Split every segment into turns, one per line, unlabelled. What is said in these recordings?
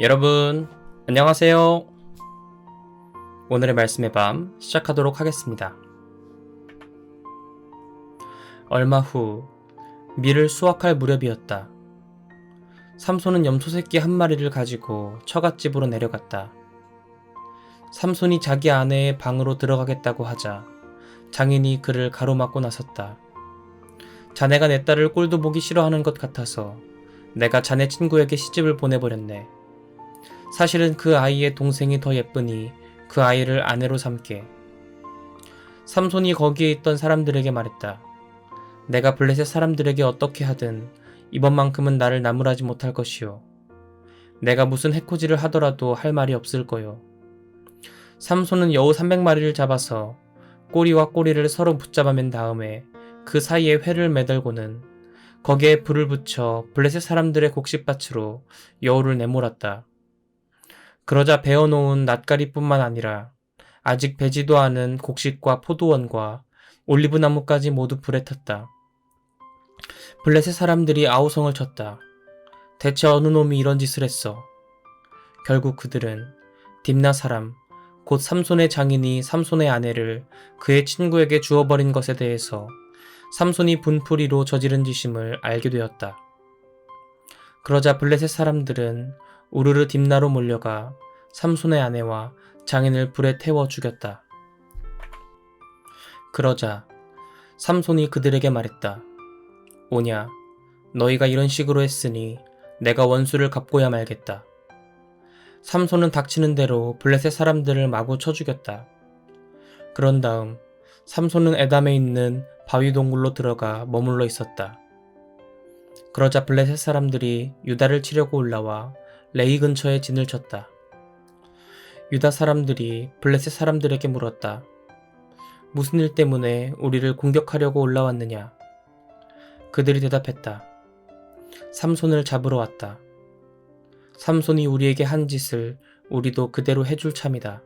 여러분, 안녕하세요. 오늘의 말씀의 밤 시작하도록 하겠습니다. 얼마 후, 밀을 수확할 무렵이었다. 삼손은 염소 새끼 한 마리를 가지고 처갓집으로 내려갔다. 삼손이 자기 아내의 방으로 들어가겠다고 하자 장인이 그를 가로막고 나섰다. 자네가 내 딸을 꼴도 보기 싫어하는 것 같아서 내가 자네 친구에게 시집을 보내버렸네. 사실은 그 아이의 동생이 더 예쁘니 그 아이를 아내로 삼게. 삼손이 거기에 있던 사람들에게 말했다. 내가 블레셋 사람들에게 어떻게 하든 이번만큼은 나를 나무라지 못할 것이오. 내가 무슨 해코지를 하더라도 할 말이 없을 거요. 삼손은 여우 300마리를 잡아서 꼬리와 꼬리를 서로 붙잡아 맨 다음에 그 사이에 회를 매달고는 거기에 불을 붙여 블레셋 사람들의 곡식밭으로 여우를 내몰았다. 그러자 베어놓은 낫가리뿐만 아니라 아직 배지도 않은 곡식과 포도원과 올리브나무까지 모두 불에 탔다. 블레셋 사람들이 아우성을 쳤다. 대체 어느 놈이 이런 짓을 했어? 결국 그들은 딥나 사람, 곧 삼손의 장인이 삼손의 아내를 그의 친구에게 주어버린 것에 대해서 삼손이 분풀이로 저지른 짓임을 알게 되었다. 그러자 블레셋 사람들은 우르르 딥나로 몰려가 삼손의 아내와 장인을 불에 태워 죽였다. 그러자 삼손이 그들에게 말했다. 오냐, 너희가 이런 식으로 했으니 내가 원수를 갚고야 말겠다. 삼손은 닥치는 대로 블레셋 사람들을 마구 쳐 죽였다. 그런 다음 삼손은 에담에 있는 바위 동굴로 들어가 머물러 있었다. 그러자 블레셋 사람들이 유다를 치려고 올라와 레이 근처에 진을 쳤다. 유다 사람들이 블레셋 사람들에게 물었다. 무슨 일 때문에 우리를 공격하려고 올라왔느냐? 그들이 대답했다. 삼손을 잡으러 왔다. 삼손이 우리에게 한 짓을 우리도 그대로 해줄 참이다.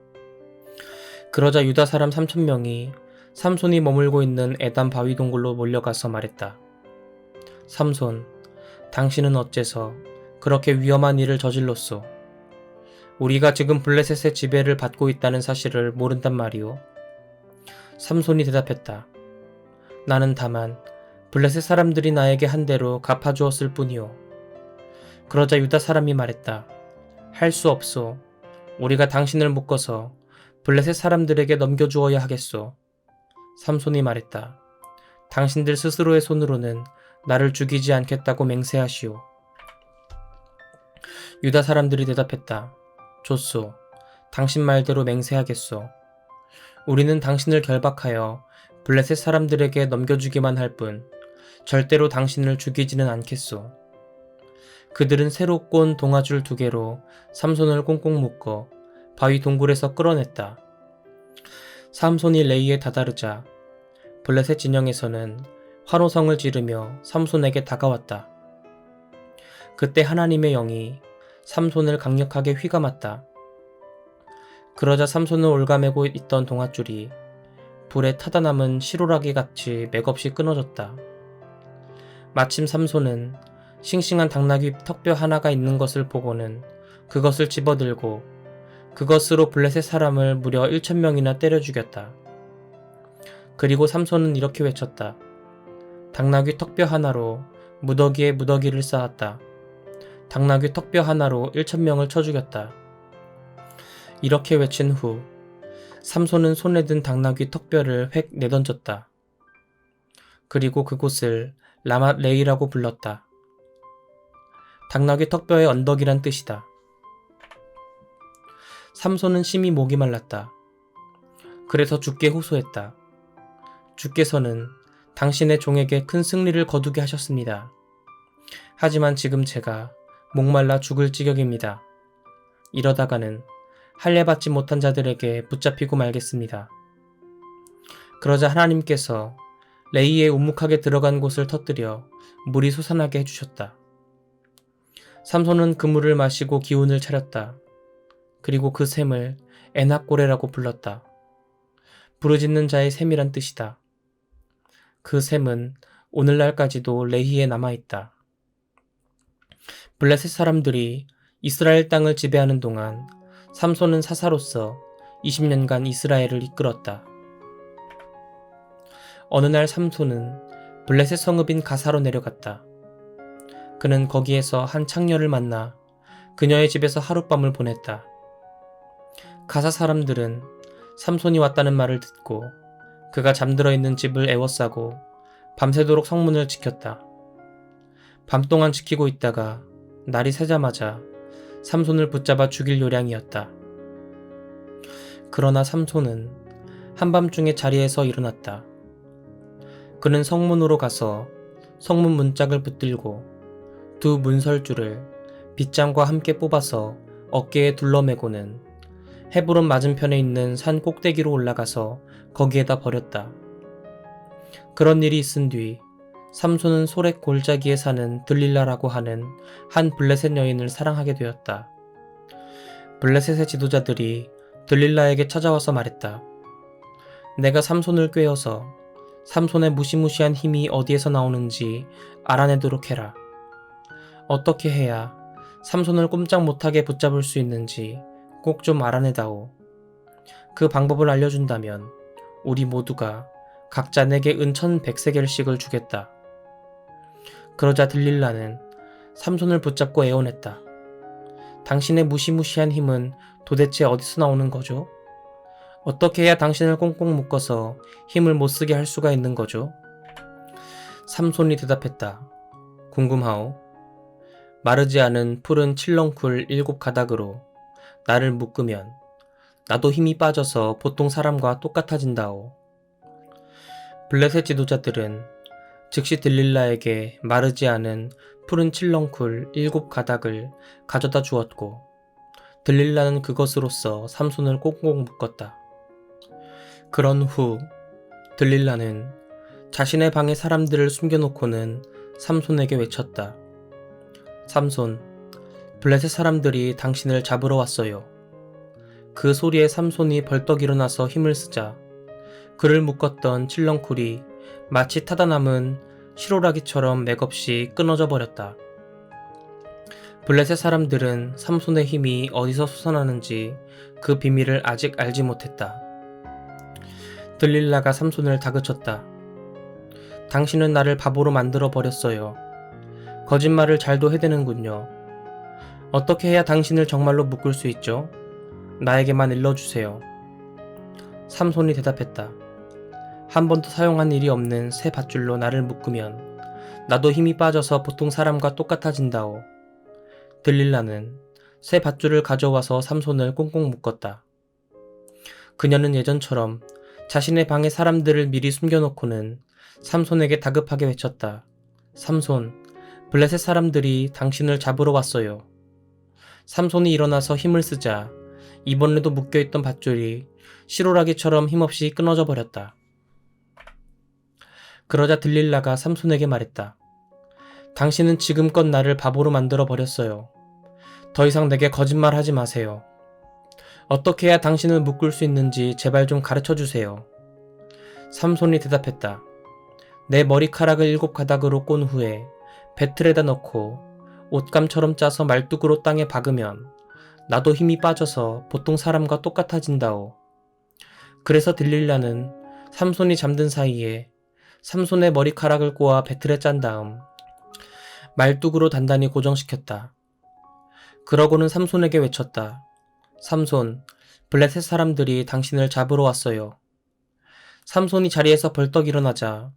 그러자 유다 사람 3,000명이 삼손이 머물고 있는 에담 바위 동굴로 몰려가서 말했다. 삼손, 당신은 어째서 그렇게 위험한 일을 저질렀소? 우리가 지금 블레셋의 지배를 받고 있다는 사실을 모른단 말이오. 삼손이 대답했다. 나는 다만 블레셋 사람들이 나에게 한 대로 갚아주었을 뿐이오. 그러자 유다 사람이 말했다. 할 수 없소. 우리가 당신을 묶어서 블레셋 사람들에게 넘겨주어야 하겠소. 삼손이 말했다. 당신들 스스로의 손으로는 나를 죽이지 않겠다고 맹세하시오. 유다 사람들이 대답했다. 좋소. 당신 말대로 맹세하겠소. 우리는 당신을 결박하여 블레셋 사람들에게 넘겨주기만 할 뿐 절대로 당신을 죽이지는 않겠소. 그들은 새로 꼰 동아줄 2개로 삼손을 꽁꽁 묶어 바위 동굴에서 끌어냈다. 삼손이 레이에 다다르자 블레셋 진영에서는 환호성을 지르며 삼손에게 다가왔다. 그때 하나님의 영이 삼손을 강력하게 휘감았다. 그러자 삼손을 올가매고 있던 동아줄이 불에 타다 남은 시로라기 같이 맥없이 끊어졌다. 마침 삼손은 싱싱한 당나귀 턱뼈 하나가 있는 것을 보고는 그것을 집어들고 그것으로 블레셋 사람을 무려 1,000명이나 때려 죽였다. 그리고 삼손은 이렇게 외쳤다. 당나귀 턱뼈 하나로 무더기에 무더기를 쌓았다. 당나귀 턱뼈 하나로 1,000명을 쳐 죽였다. 이렇게 외친 후 삼손은 손에 든 당나귀 턱뼈를 획 내던졌다. 그리고 그곳을 라맛 레이라고 불렀다. 당나귀 턱뼈의 언덕이란 뜻이다. 삼손은 심히 목이 말랐다. 그래서 주께 호소했다. 주께서는 당신의 종에게 큰 승리를 거두게 하셨습니다. 하지만 지금 제가 목말라 죽을 지경입니다. 이러다가는 할례 받지 못한 자들에게 붙잡히고 말겠습니다. 그러자 하나님께서 레이의 우묵하게 들어간 곳을 터뜨려 물이 솟아나게 해주셨다. 삼손은 그 물을 마시고 기운을 차렸다. 그리고 그 샘을 에낙고레라고 불렀다. 부르짖는 자의 샘이란 뜻이다. 그 샘은 오늘날까지도 레히에 남아있다. 블레셋 사람들이 이스라엘 땅을 지배하는 동안 삼손은 사사로서 20년간 이스라엘을 이끌었다. 어느 날 삼손은 블레셋 성읍인 가사로 내려갔다. 그는 거기에서 한 창녀를 만나 그녀의 집에서 하룻밤을 보냈다. 가사 사람들은 삼손이 왔다는 말을 듣고 그가 잠들어 있는 집을 에워싸고 밤새도록 성문을 지켰다. 밤 동안 지키고 있다가 날이 새자마자 삼손을 붙잡아 죽일 요량이었다. 그러나 삼손은 한밤중에 자리에서 일어났다. 그는 성문으로 가서 성문 문짝을 붙들고 두 문설주를 빗장과 함께 뽑아서 어깨에 둘러매고는 헤브론 맞은편에 있는 산 꼭대기로 올라가서 거기에다 버렸다. 그런 일이 있은 뒤 삼손은 소렉 골짜기에 사는 들릴라라고 하는 한 블레셋 여인을 사랑하게 되었다. 블레셋의 지도자들이 들릴라에게 찾아와서 말했다. 내가 삼손을 꾀어서 삼손의 무시무시한 힘이 어디에서 나오는지 알아내도록 해라. 어떻게 해야 삼손을 꼼짝 못하게 붙잡을 수 있는지 꼭 좀 알아내다오. 그 방법을 알려준다면 우리 모두가 각자 내게 은 1100세겔씩을 주겠다. 그러자 들릴라는 삼손을 붙잡고 애원했다. 당신의 무시무시한 힘은 도대체 어디서 나오는 거죠? 어떻게 해야 당신을 꽁꽁 묶어서 힘을 못쓰게 할 수가 있는 거죠? 삼손이 대답했다. 궁금하오? 마르지 않은 푸른 칠렁쿨 7가닥으로 나를 묶으면 나도 힘이 빠져서 보통 사람과 똑같아진다오. 블레셋 지도자들은 즉시 들릴라에게 마르지 않은 푸른 칠렁쿨 7가닥을 가져다 주었고 들릴라는 그것으로써 삼손을 꽁꽁 묶었다. 그런 후 들릴라는 자신의 방에 사람들을 숨겨놓고는 삼손에게 외쳤다. 삼손, 블레셋 사람들이 당신을 잡으러 왔어요. 그 소리에 삼손이 벌떡 일어나서 힘을 쓰자 그를 묶었던 칠렁쿨이 마치 타다 남은 실오라기처럼 맥없이 끊어져 버렸다. 블레셋 사람들은 삼손의 힘이 어디서 솟아나는지 그 비밀을 아직 알지 못했다. 들릴라가 삼손을 다그쳤다. 당신은 나를 바보로 만들어 버렸어요. 거짓말을 잘도 해대는군요. 어떻게 해야 당신을 정말로 묶을 수 있죠? 나에게만 일러주세요. 삼손이 대답했다. 한 번도 사용한 일이 없는 새 밧줄로 나를 묶으면 나도 힘이 빠져서 보통 사람과 똑같아진다오. 들릴라는 새 밧줄을 가져와서 삼손을 꽁꽁 묶었다. 그녀는 예전처럼 자신의 방에 사람들을 미리 숨겨놓고는 삼손에게 다급하게 외쳤다. 삼손, 블레셋 사람들이 당신을 잡으러 왔어요. 삼손이 일어나서 힘을 쓰자 이번에도 묶여있던 밧줄이 실오라기처럼 힘없이 끊어져 버렸다. 그러자 들릴라가 삼손에게 말했다. 당신은 지금껏 나를 바보로 만들어 버렸어요. 더 이상 내게 거짓말하지 마세요. 어떻게 해야 당신을 묶을 수 있는지 제발 좀 가르쳐 주세요. 삼손이 대답했다. 내 머리카락을 7가닥으로 꼰 후에 배틀에다 넣고 옷감처럼 짜서 말뚝으로 땅에 박으면 나도 힘이 빠져서 보통 사람과 똑같아진다오. 그래서 들릴라는 삼손이 잠든 사이에 삼손의 머리카락을 꼬아 배틀에 짠 다음 말뚝으로 단단히 고정시켰다. 그러고는 삼손에게 외쳤다. 삼손, 블레셋 사람들이 당신을 잡으러 왔어요. 삼손이 자리에서 벌떡 일어나자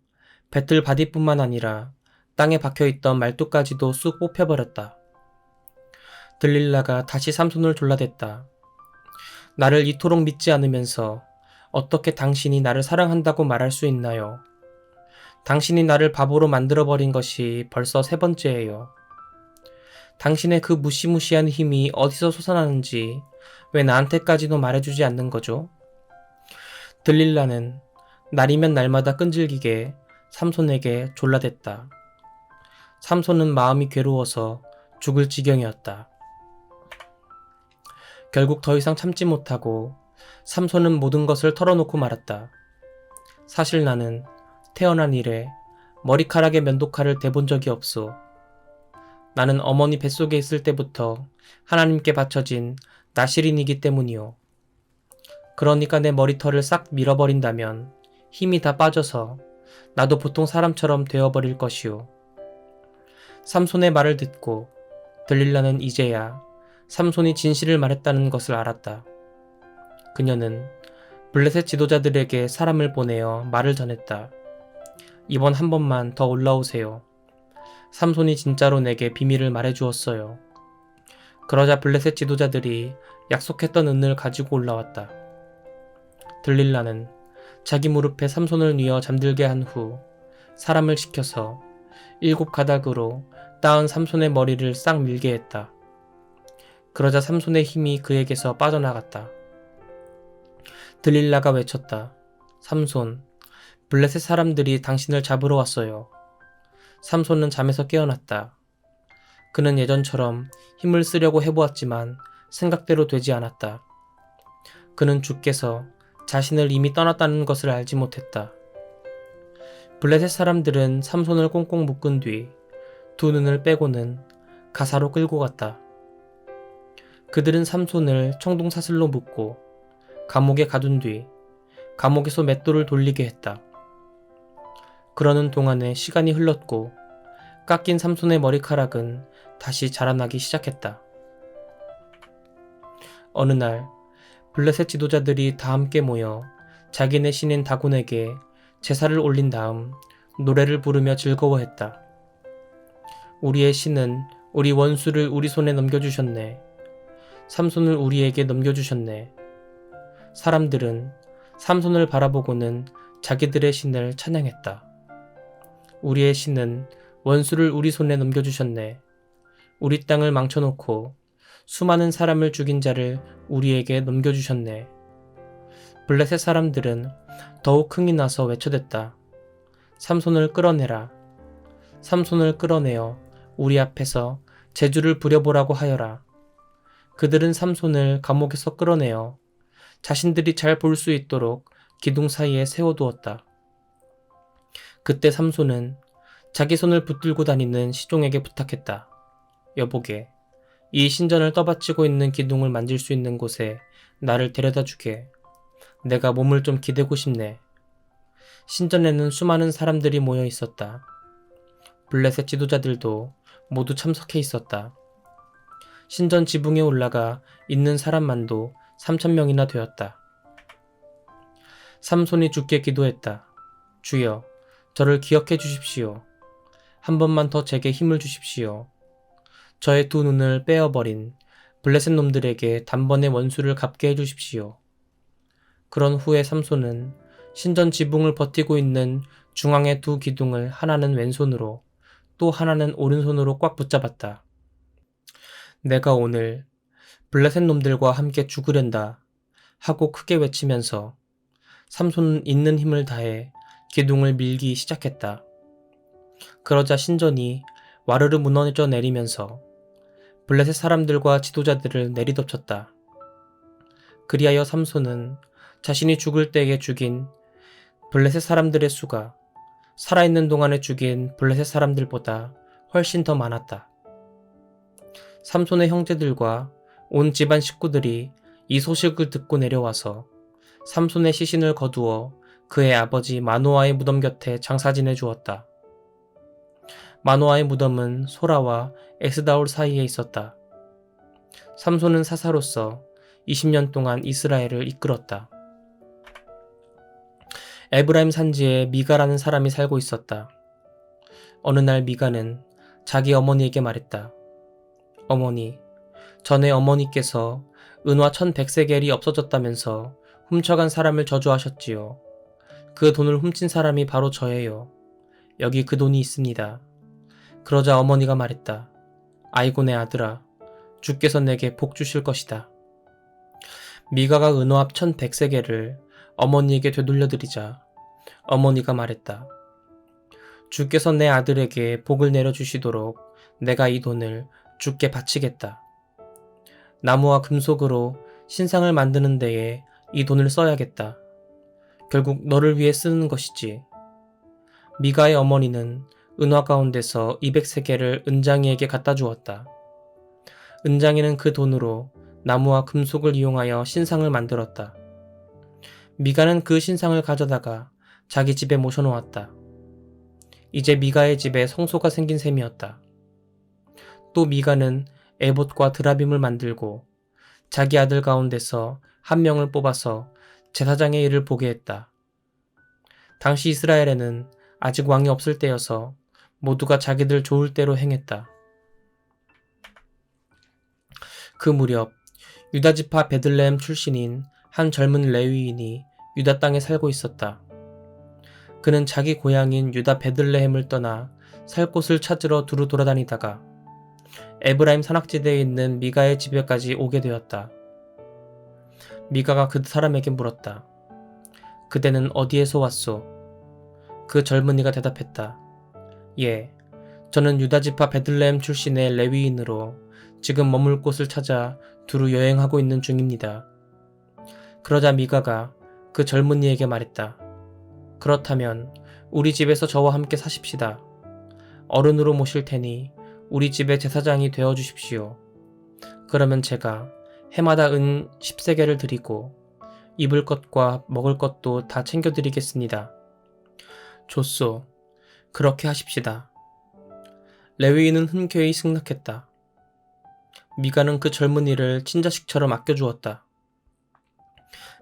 배틀 바디뿐만 아니라 땅에 박혀있던 말뚝까지도 쑥 뽑혀버렸다. 들릴라가 다시 삼손을 졸라댔다. 나를 이토록 믿지 않으면서 어떻게 당신이 나를 사랑한다고 말할 수 있나요? 당신이 나를 바보로 만들어버린 것이 벌써 3번째예요. 당신의 그 무시무시한 힘이 어디서 솟아나는지 왜 나한테까지도 말해주지 않는 거죠? 들릴라는 날이면 날마다 끈질기게 삼손에게 졸라댔다. 삼손은 마음이 괴로워서 죽을 지경이었다. 결국 더 이상 참지 못하고 삼손은 모든 것을 털어놓고 말았다. 사실 나는 태어난 이래 머리카락에 면도칼을 대본 적이 없소. 나는 어머니 뱃속에 있을 때부터 하나님께 바쳐진 나실인이기 때문이요. 그러니까 내 머리털을 싹 밀어버린다면 힘이 다 빠져서 나도 보통 사람처럼 되어버릴 것이요. 삼손의 말을 듣고 들릴라는 이제야 삼손이 진실을 말했다는 것을 알았다. 그녀는 블레셋 지도자들에게 사람을 보내어 말을 전했다. 이번 한 번만 더 올라오세요. 삼손이 진짜로 내게 비밀을 말해주었어요. 그러자 블레셋 지도자들이 약속했던 은을 가지고 올라왔다. 들릴라는 자기 무릎에 삼손을 뉘어 잠들게 한 후 사람을 시켜서 7 가닥으로 따은 삼손의 머리를 싹 밀게 했다. 그러자 삼손의 힘이 그에게서 빠져나갔다. 들릴라가 외쳤다. 삼손, 블레셋 사람들이 당신을 잡으러 왔어요. 삼손은 잠에서 깨어났다. 그는 예전처럼 힘을 쓰려고 해보았지만 생각대로 되지 않았다. 그는 주께서 자신을 이미 떠났다는 것을 알지 못했다. 블레셋 사람들은 삼손을 꽁꽁 묶은 뒤 두 눈을 빼고는 가사로 끌고 갔다. 그들은 삼손을 청동사슬로 묶고 감옥에 가둔 뒤 감옥에서 맷돌을 돌리게 했다. 그러는 동안에 시간이 흘렀고 깎인 삼손의 머리카락은 다시 자라나기 시작했다. 어느 날 블레셋 지도자들이 다 함께 모여 자기네 신인 다곤에게 제사를 올린 다음 노래를 부르며 즐거워했다. 우리의 신은 우리 원수를 우리 손에 넘겨주셨네. 삼손을 우리에게 넘겨주셨네. 사람들은 삼손을 바라보고는 자기들의 신을 찬양했다. 우리의 신은 원수를 우리 손에 넘겨주셨네. 우리 땅을 망쳐놓고 수많은 사람을 죽인 자를 우리에게 넘겨주셨네. 블레셋 사람들은 더욱 흥이 나서 외쳐댔다. 삼손을 끌어내라. 삼손을 끌어내어 우리 앞에서 재주를 부려보라고 하여라. 그들은 삼손을 감옥에서 끌어내어 자신들이 잘 볼 수 있도록 기둥 사이에 세워두었다. 그때 삼손은 자기 손을 붙들고 다니는 시종에게 부탁했다. 여보게, 이 신전을 떠받치고 있는 기둥을 만질 수 있는 곳에 나를 데려다 주게. 내가 몸을 좀 기대고 싶네. 신전에는 수많은 사람들이 모여 있었다. 블레셋 지도자들도 모두 참석해 있었다. 신전 지붕에 올라가 있는 사람만도 3,000명이나 되었다. 삼손이 주께 기도했다. 주여, 저를 기억해 주십시오. 한 번만 더 제게 힘을 주십시오. 저의 두 눈을 빼어버린 블레셋 놈들에게 단번에 원수를 갚게 해주십시오. 그런 후에 삼손은 신전 지붕을 버티고 있는 중앙의 두 기둥을 하나는 왼손으로 또 하나는 오른손으로 꽉 붙잡았다. 내가 오늘 블레셋 놈들과 함께 죽으련다 하고 크게 외치면서 삼손은 있는 힘을 다해 기둥을 밀기 시작했다. 그러자 신전이 와르르 무너져 내리면서 블레셋 사람들과 지도자들을 내리덮쳤다. 그리하여 삼손은 자신이 죽을 때에 죽인 블레셋 사람들의 수가 살아있는 동안에 죽인 블레셋 사람들보다 훨씬 더 많았다. 삼손의 형제들과 온 집안 식구들이 이 소식을 듣고 내려와서 삼손의 시신을 거두어 그의 아버지 마노아의 무덤 곁에 장사 지내 주었다. 마노아의 무덤은 소라와 에스다올 사이에 있었다. 삼손은 사사로서 20년 동안 이스라엘을 이끌었다. 에브라임 산지에 미가라는 사람이 살고 있었다. 어느 날 미가는 자기 어머니에게 말했다. 어머니, 전에 어머니께서 은화 1,100세겔이 없어졌다면서 훔쳐간 사람을 저주하셨지요. 그 돈을 훔친 사람이 바로 저예요. 여기 그 돈이 있습니다. 그러자 어머니가 말했다. 아이고 내 아들아, 주께서 내게 복 주실 것이다. 미가가 은화합 1,100세겔을 어머니에게 되돌려드리자 어머니가 말했다. 주께서 내 아들에게 복을 내려주시도록 내가 이 돈을 주께 바치겠다. 나무와 금속으로 신상을 만드는 데에 이 돈을 써야겠다. 결국 너를 위해 쓰는 것이지. 미가의 어머니는 은화 가운데서 200세겔을 은장이에게 갖다 주었다. 은장이는 그 돈으로 나무와 금속을 이용하여 신상을 만들었다. 미가는 그 신상을 가져다가 자기 집에 모셔놓았다. 이제 미가의 집에 성소가 생긴 셈이었다. 또 미가는 에봇과 드라빔을 만들고 자기 아들 가운데서 한 명을 뽑아서 제사장의 일을 보게 했다. 당시 이스라엘에는 아직 왕이 없을 때여서 모두가 자기들 좋을 대로 행했다. 그 무렵 유다지파 베들레헴 출신인 한 젊은 레위인이 유다 땅에 살고 있었다. 그는 자기 고향인 유다 베들레헴을 떠나 살 곳을 찾으러 두루 돌아다니다가 에브라임 산악지대에 있는 미가의 집에까지 오게 되었다. 미가가 그 사람에게 물었다. 그대는 어디에서 왔소? 그 젊은이가 대답했다. 예, 저는 유다지파 베들레헴 출신의 레위인으로 지금 머물 곳을 찾아 두루 여행하고 있는 중입니다. 그러자 미가가 그 젊은이에게 말했다. 그렇다면 우리 집에서 저와 함께 사십시다. 어른으로 모실 테니 우리 집의 제사장이 되어 주십시오. 그러면 제가 해마다 은 10세겔을 드리고 입을 것과 먹을 것도 다 챙겨드리겠습니다. 좋소. 그렇게 하십시다. 레위인은 흔쾌히 승낙했다. 미가는 그 젊은이를 친자식처럼 아껴주었다.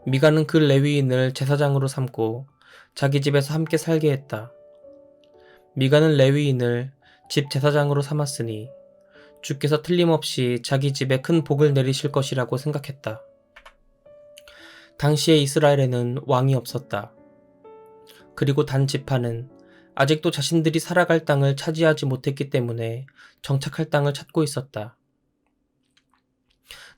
미가는 그 레위인을 제사장으로 삼고 자기 집에서 함께 살게 했다. 미가는 레위인을 집 제사장으로 삼았으니 주께서 틀림없이 자기 집에 큰 복을 내리실 것이라고 생각했다. 당시에 이스라엘에는 왕이 없었다. 그리고 단 지파는 아직도 자신들이 살아갈 땅을 차지하지 못했기 때문에 정착할 땅을 찾고 있었다.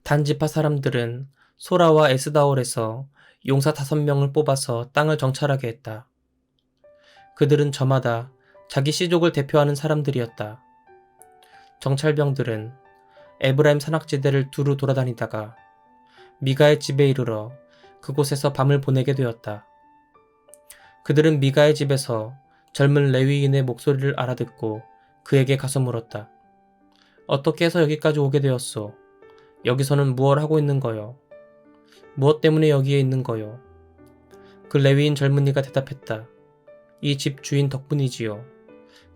단 지파 사람들은 소라와 에스다올에서 용사 5명을 뽑아서 땅을 정찰하게 했다. 그들은 저마다 자기 씨족을 대표하는 사람들이었다. 정찰병들은 에브라임 산악지대를 두루 돌아다니다가 미가의 집에 이르러 그곳에서 밤을 보내게 되었다. 그들은 미가의 집에서 젊은 레위인의 목소리를 알아듣고 그에게 가서 물었다. 어떻게 해서 여기까지 오게 되었소? 여기서는 무얼 하고 있는 거요? 무엇 때문에 여기에 있는 거요? 그 레위인 젊은이가 대답했다. 이 집 주인 덕분이지요.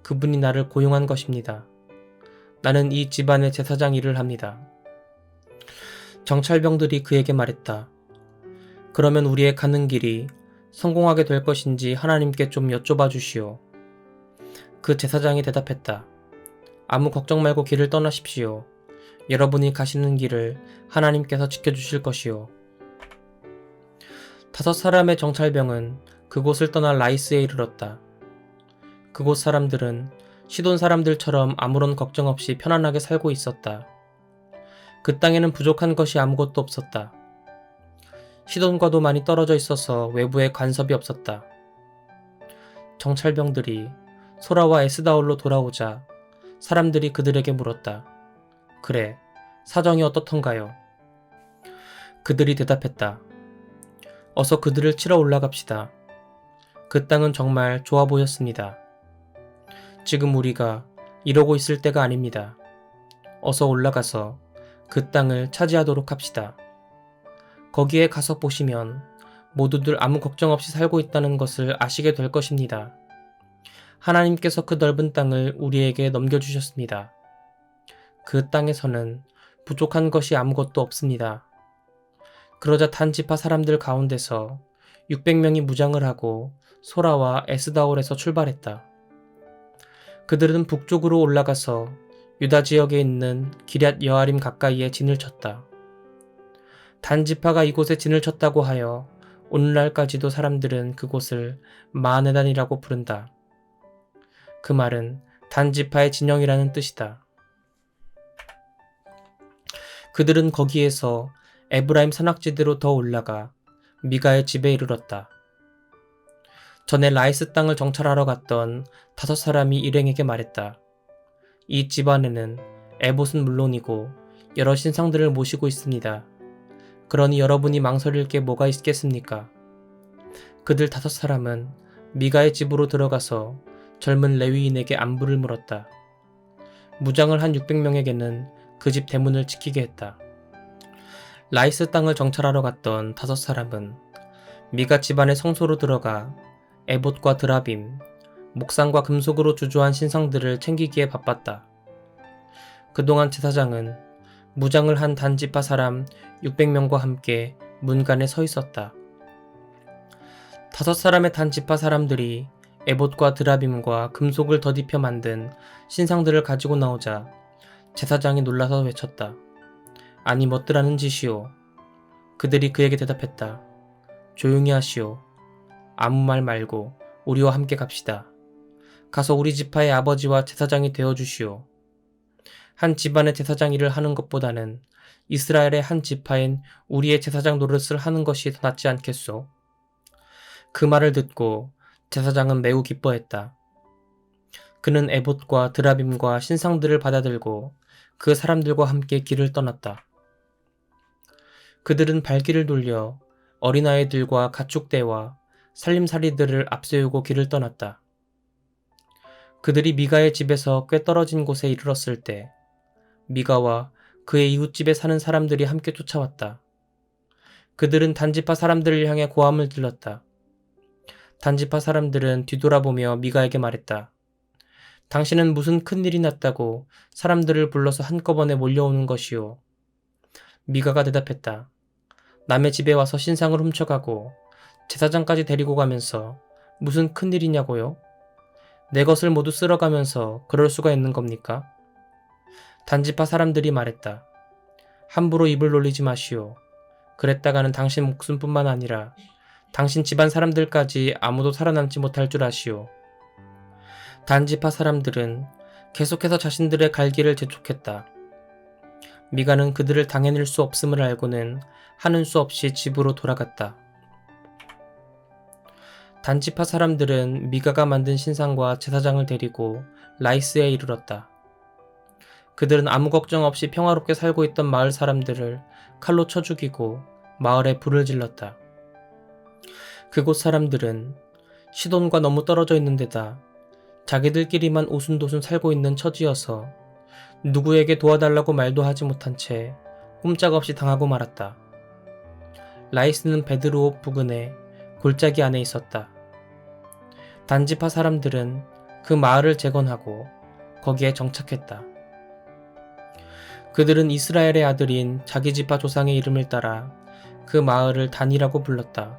그분이 나를 고용한 것입니다. 나는 이 집안의 제사장 일을 합니다. 정찰병들이 그에게 말했다. 그러면 우리의 가는 길이 성공하게 될 것인지 하나님께 좀 여쭤봐 주시오. 그 제사장이 대답했다. 아무 걱정 말고 길을 떠나십시오. 여러분이 가시는 길을 하나님께서 지켜주실 것이오. 5사람의 정찰병은 그곳을 떠나 라이스에 이르렀다. 그곳 사람들은 시돈 사람들처럼 아무런 걱정 없이 편안하게 살고 있었다. 그 땅에는 부족한 것이 아무것도 없었다. 시돈과도 많이 떨어져 있어서 외부에 간섭이 없었다. 정찰병들이 소라와 에스다올로 돌아오자 사람들이 그들에게 물었다. 그래, 사정이 어떻던가요? 그들이 대답했다. 어서 그들을 치러 올라갑시다. 그 땅은 정말 좋아 보였습니다. 지금 우리가 이러고 있을 때가 아닙니다. 어서 올라가서 그 땅을 차지하도록 합시다. 거기에 가서 보시면 모두들 아무 걱정 없이 살고 있다는 것을 아시게 될 것입니다. 하나님께서 그 넓은 땅을 우리에게 넘겨주셨습니다. 그 땅에서는 부족한 것이 아무것도 없습니다. 그러자 단 지파 사람들 가운데서 600명이 무장을 하고 소라와 에스다올에서 출발했다. 그들은 북쪽으로 올라가서 유다 지역에 있는 기럇 여아림 가까이에 진을 쳤다. 단 지파가 이곳에 진을 쳤다고 하여 오늘날까지도 사람들은 그곳을 마하네단이라고 부른다. 그 말은 단 지파의 진영이라는 뜻이다. 그들은 거기에서 에브라임 산악지대로 더 올라가 미가의 집에 이르렀다. 전에 라이스 땅을 정찰하러 갔던 5사람이 일행에게 말했다. 이 집안에는 에봇은 물론이고 여러 신상들을 모시고 있습니다. 그러니 여러분이 망설일 게 뭐가 있겠습니까? 그들 5사람은 미가의 집으로 들어가서 젊은 레위인에게 안부를 물었다. 무장을 한 600명에게는 그 집 대문을 지키게 했다. 라이스 땅을 정찰하러 갔던 5사람은 미가 집안의 성소로 들어가 에봇과 드라빔, 목상과 금속으로 주조한 신상들을 챙기기에 바빴다. 그동안 제사장은 무장을 한 단지파 사람 600명과 함께 문간에 서 있었다. 5사람의 단지파 사람들이 에봇과 드라빔과 금속을 더딥혀 만든 신상들을 가지고 나오자 제사장이 놀라서 외쳤다. 아니 멋들하는 짓이오. 그들이 그에게 대답했다. 조용히 하시오. 아무 말 말고 우리와 함께 갑시다. 가서 우리 지파의 아버지와 제사장이 되어주시오. 한 집안의 제사장 일을 하는 것보다는 이스라엘의 한 지파인 우리의 제사장 노릇을 하는 것이 더 낫지 않겠소? 그 말을 듣고 제사장은 매우 기뻐했다. 그는 에봇과 드라빔과 신상들을 받아들고 그 사람들과 함께 길을 떠났다. 그들은 발길을 돌려 어린아이들과 가축대와 살림살이들을 앞세우고 길을 떠났다. 그들이 미가의 집에서 꽤 떨어진 곳에 이르렀을 때 미가와 그의 이웃집에 사는 사람들이 함께 쫓아왔다. 그들은 단지파 사람들을 향해 고함을 질렀다. 단지파 사람들은 뒤돌아보며 미가에게 말했다. 당신은 무슨 큰일이 났다고 사람들을 불러서 한꺼번에 몰려오는 것이오. 미가가 대답했다. 남의 집에 와서 신상을 훔쳐가고 제사장까지 데리고 가면서 무슨 큰일이냐고요? 내 것을 모두 쓸어가면서 그럴 수가 있는 겁니까? 단지파 사람들이 말했다. 함부로 입을 놀리지 마시오. 그랬다가는 당신 목숨뿐만 아니라 당신 집안 사람들까지 아무도 살아남지 못할 줄 아시오. 단지파 사람들은 계속해서 자신들의 갈 길을 재촉했다. 미가는 그들을 당해낼 수 없음을 알고는 하는 수 없이 집으로 돌아갔다. 단지파 사람들은 미가가 만든 신상과 제사장을 데리고 라이스에 이르렀다. 그들은 아무 걱정 없이 평화롭게 살고 있던 마을 사람들을 칼로 쳐 죽이고 마을에 불을 질렀다. 그곳 사람들은 시돈과 너무 떨어져 있는 데다 자기들끼리만 오순도순 살고 있는 처지여서 누구에게 도와달라고 말도 하지 못한 채 꼼짝없이 당하고 말았다. 라이스는 베드로옵 부근에 골짜기 안에 있었다. 단지파 사람들은 그 마을을 재건하고 거기에 정착했다. 그들은 이스라엘의 아들인 자기 지파 조상의 이름을 따라 그 마을을 단이라고 불렀다.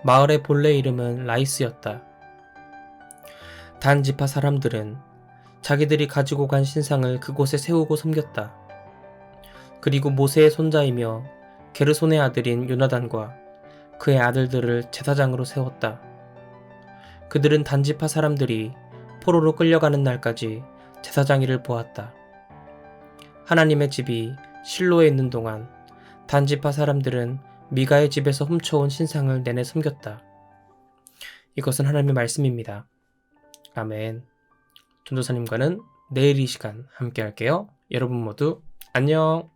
마을의 본래 이름은 라이스였다. 단 지파 사람들은 자기들이 가지고 간 신상을 그곳에 세우고 섬겼다. 그리고 모세의 손자이며 게르손의 아들인 요나단과 그의 아들들을 제사장으로 세웠다. 그들은 단지파 사람들이 포로로 끌려가는 날까지 제사장 일을 보았다. 하나님의 집이 실로에 있는 동안 단지파 사람들은 미가의 집에서 훔쳐온 신상을 내내 섬겼다. 이것은 하나님의 말씀입니다. 아멘. 전도사님과는 내일 이 시간 함께 할게요. 여러분 모두 안녕.